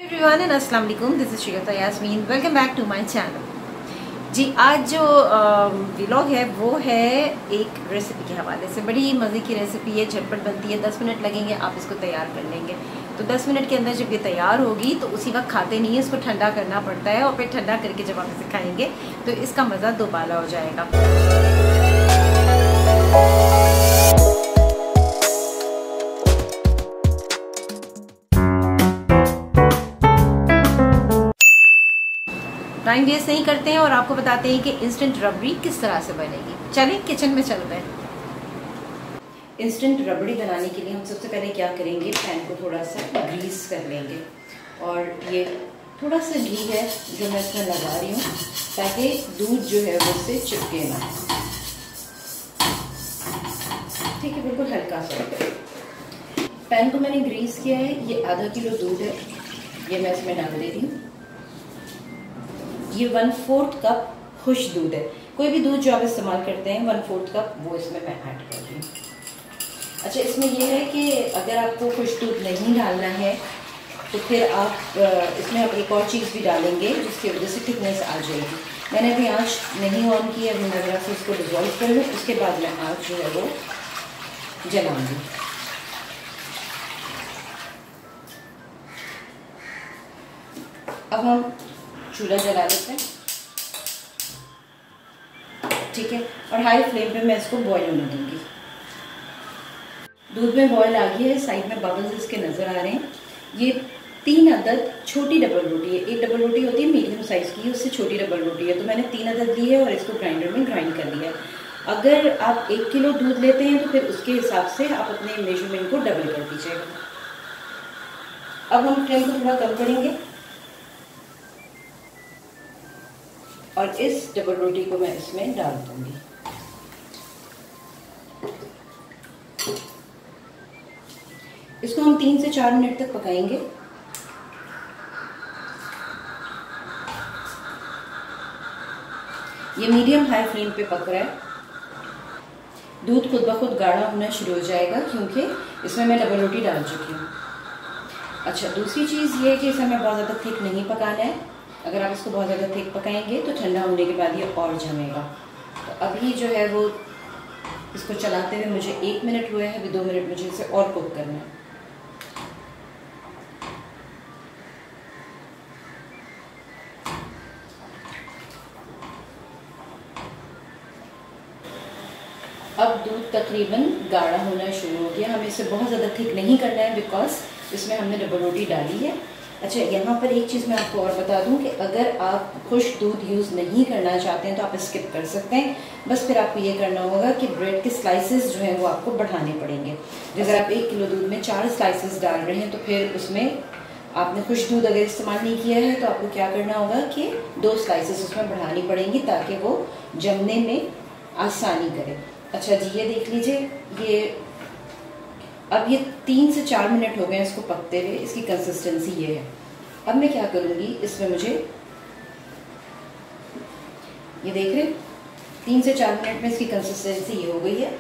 Everyone and अस्सलाम वालेकुम, this is Shigta Yasmin. Welcome back to my channel. जी, आज जो व्लॉग है वो है एक रेसिपी के हवाले से। बड़ी मज़े की रेसिपी है, झटपट बनती है, 10 मिनट लगेंगे, आप इसको तैयार कर लेंगे। तो 10 मिनट के अंदर जब ये तैयार होगी तो उसी वक्त खाते नहीं है, इसको ठंडा करना पड़ता है और फिर ठंडा करके जब आप इसे खाएंगे तो इसका मज़ा दोबाला हो जाएगा। टाइम वेस्ट नहीं करते हैं और आपको बताते हैं कि इंस्टेंट रबड़ी किस तरह से बनेगी। चलिए किचन में चलते हैं। इंस्टेंट रबड़ी बनाने के लिए हम सबसे पहले क्या करेंगे, पैन को थोड़ा सा ग्रीस कर लेंगे और ये थोड़ा सा घी है जो मैं इसमें लगा रही हूँ ताकि दूध जो है वो उससे चिपके ना। ठीक है, बिल्कुल हल्का सा। पैन को मैंने ग्रीस किया है। ये आधा किलो दूध है, ये मैं इसमें डाल दे रही हूँ। ये 1/4 कप खुश दूध है। कोई भी दूध जो आप इस्तेमाल करते हैं 1/4 कप वो इसमें मैं ऐड कर रही हूँ। अच्छा, इसमें ये है कि अगर आपको खुश दूध नहीं डालना है तो फिर आप इसमें आप एक और चीज़ भी डालेंगे जिसकी वजह से थिकनेस आ जाएगी। मैंने अभी आँच नहीं ऑन की, अभी मैं ज़रा से इसको डिज़ोल्व कर लूँ, उसके बाद मैं आँच जो है वो जलाऊँगी। अब हम चूल्हा जला लेते हैं, ठीक है, और हाई फ्लेम पे मैं इसको बॉईल होने दूंगी। दूध में बॉईल आ गई है, साइड में बबल्स इसके नज़र आ रहे हैं। ये 3 अदद छोटी डबल रोटी है। एक डबल रोटी होती है मीडियम साइज़ की, उससे छोटी डबल रोटी है, तो मैंने 3 अदद ली है और इसको ग्राइंडर में ग्राइंड कर लिया है। अगर आप 1 किलो दूध लेते हैं तो फिर उसके हिसाब से आप अपने मेजरमेंट को डबल कर दीजिएगा। अब हम फ्लेम को थोड़ा कम करेंगे और इस डबल रोटी को मैं इसमें डाल दूंगी। इसको हम 3 से 4 मिनट तक पकाएंगे। ये मीडियम हाई फ्लेम पे पक रहा है। दूध खुद ब खुद गाढ़ा होना शुरू हो जाएगा क्योंकि इसमें मैं डबल रोटी डाल चुकी हूँ। अच्छा, दूसरी चीज़ ये है कि इसे हमें बहुत ज़्यादा थिक नहीं पकाना है। अगर आप इसको बहुत ज़्यादा थिक पकाएंगे तो ठंडा होने के बाद ये और जमेगा। तो अभी जो है वो इसको चलाते हुए मुझे 1 मिनट हुए हैं, अभी 2 मिनट मुझे इसे और कुक करना है। अब दूध तकरीबन गाढ़ा होना शुरू हो गया। हमें इसे बहुत ज़्यादा थिक नहीं करना है बिकॉज इसमें हमने डबल रोटी डाली है। अच्छा, यहाँ पर एक चीज़ मैं आपको और बता दूँ कि अगर आप खुश दूध यूज़ नहीं करना चाहते हैं तो आप स्किप कर सकते हैं। बस फिर आपको ये करना होगा कि ब्रेड के स्लाइसेस जो हैं वो आपको बढ़ाने पड़ेंगे। जैसे आप 1 किलो दूध में 4 स्लाइसेस डाल रहे हैं तो फिर उसमें आपने खुश दूध अगर इस्तेमाल नहीं किया है तो आपको क्या करना होगा कि 2 स्लाइसेस उसमें बढ़ानी पड़ेंगी ताकि वो जमने में आसानी करे। अच्छा जी, ये देख लीजिए, अब ये 3 से 4 मिनट हो गए इसको पकते हुए। इसकी कंसिस्टेंसी ये है। अब मैं क्या करूँगी, इसमें मुझे ये देख रहे 3 से 4 मिनट में इसकी कंसिस्टेंसी ये हो गई है।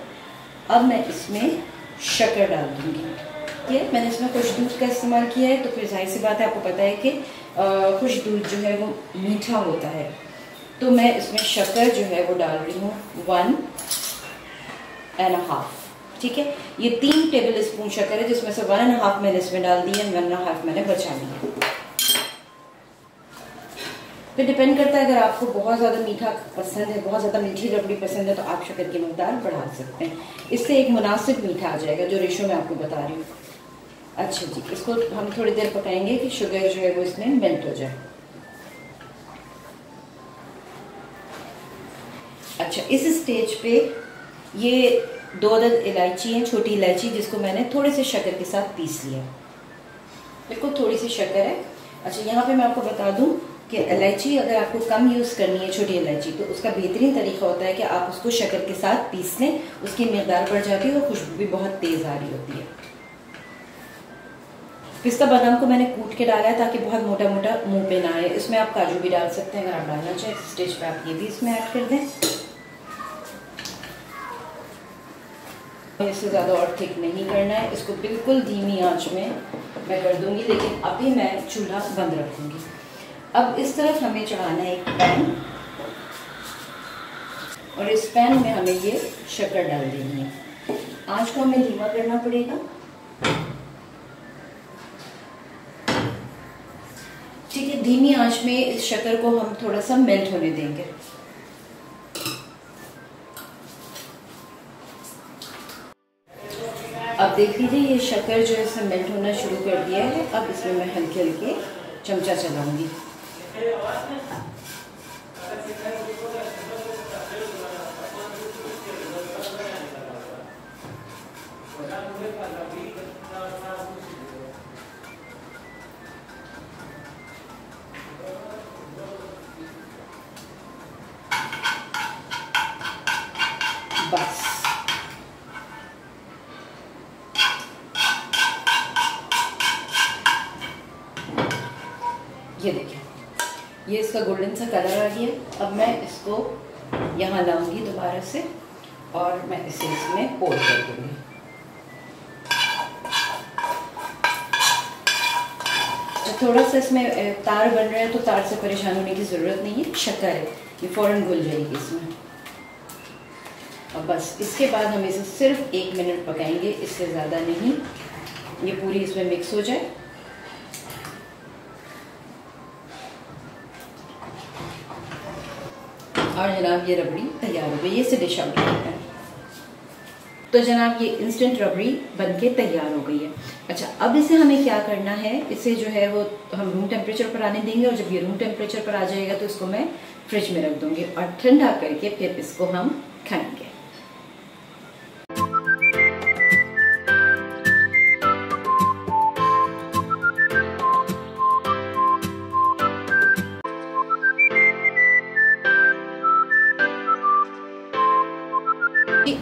अब मैं इसमें शक्कर डाल दूँगी। ये मैंने इसमें खुश दूध का इस्तेमाल किया है तो फिर जाहिर सी बात है, आपको पता है कि खुश दूध जो है वो मीठा होता है। तो मैं इसमें शक्कर जो है वो डाल रही हूँ 1.5। ठीक है, ये 3 टेबल स्पून शक्कर है जिसमें से 1.5 मैंने इसमें डाल दी है, 1.5 मैंने बचा लिया। फिर डिपेंड करता है, अगर आपको बहुत ज़्यादा मीठा पसंद है, बहुत ज़्यादा मीठी रबड़ी पसंद है तो आप शक्कर की मकदार बढ़ा सकते हैं। इससे एक मुनासिब मीठा आ जाएगा जो रेशो मैं आपको बता रही हूँ। अच्छा जी, इसको हम थोड़ी देर पकाएंगे कि शुगर जो है वो इसमें मेल्ट हो जाए। अच्छा, इस स्टेज पे ये 2 अदद इलायची है, छोटी इलायची, जिसको मैंने थोड़े से शक्कर के साथ पीस लिया। बिल्कुल थोड़ी सी शक्कर है। अच्छा, यहाँ पे मैं आपको बता दूं कि इलायची अगर आपको कम यूज़ करनी है, छोटी इलायची, तो उसका बेहतरीन तरीका होता है कि आप उसको शक्कर के साथ पीस लें। उसकी मिकदार बढ़ जाती है और खुशबू भी बहुत तेज़ आ रही होती है। पिस्ता बादाम को मैंने कूट के डाला है ताकि बहुत मोटा मोटा मुंह पे ना आए। इसमें आप काजू भी डाल सकते हैं अगर आप डालना चाहें। इस स्टेज पे आप ये भी इसमें ऐड कर दें। इससे ज़्यादा और थिक नहीं करना है, इसको बिल्कुल धीमी आंच में मैं कर दूंगी, लेकिन अभी मैं चूल्हा बंद रखूंगी। अब इस तरफ हमें चढ़ाना है एक पैन, और इस पैन में हमें ये शक्कर डाल देनी है। आंच को हमें धीमा करना पड़ेगा। ठीक है, धीमी आंच में इस शक्कर को हम थोड़ा सा मेल्ट होने देंगे। अब देख लीजिए ये शक्कर जो है इसने मेल्ट होना शुरू कर दिया है। अब इसमें मैं हल्के हल्के चमचा चलाऊंगी। बस ये देखिए, ये इसका गोल्डन सा कलर आ गया। अब मैं इसको यहाँ लाऊंगी दोबारा से, और मैं इसे इसमें पोर कर दूंगी। थोड़ा सा इसमें तार बन रहा है, तो तार से परेशान होने की ज़रूरत नहीं है, शक्कर है, ये फ़ौरन घुल जाएगी इसमें। और बस इसके बाद हम इसे सिर्फ 1 मिनट पकाएंगे, इससे ज़्यादा नहीं, ये पूरी इसमें मिक्स हो जाए। और जनाब ये रबड़ी तैयार हो गई, ये इसे डिश आउट करते हैं। तो जनाब ये इंस्टेंट रबड़ी बनके तैयार हो गई है। अच्छा, अब इसे हमें क्या करना है, इसे जो है वो हम रूम टेम्परेचर पर आने देंगे, और जब ये रूम टेम्परेचर पर आ जाएगा तो इसको मैं फ्रिज में रख दूंगी, और ठंडा करके फिर इसको हम खाएंगे।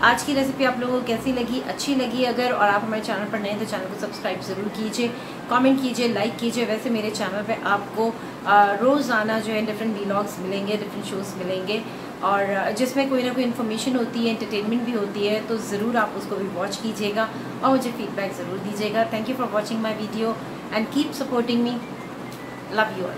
आज की रेसिपी आप लोगों को कैसी लगी, अच्छी लगी अगर, और आप हमारे चैनल पर नए तो चैनल को सब्सक्राइब ज़रूर कीजिए, कमेंट कीजिए, लाइक कीजिए। वैसे मेरे चैनल पे आपको रोज़ाना जो है डिफरेंट व्लॉग्स मिलेंगे, डिफरेंट शोज़ मिलेंगे, और जिसमें कोई ना कोई इन्फॉर्मेशन होती है, एंटरटेनमेंट भी होती है, तो ज़रूर आप उसको भी वॉच कीजिएगा और मुझे फीडबैक ज़रूर दीजिएगा। Thank you for watching my video and keep supporting me. Love you all.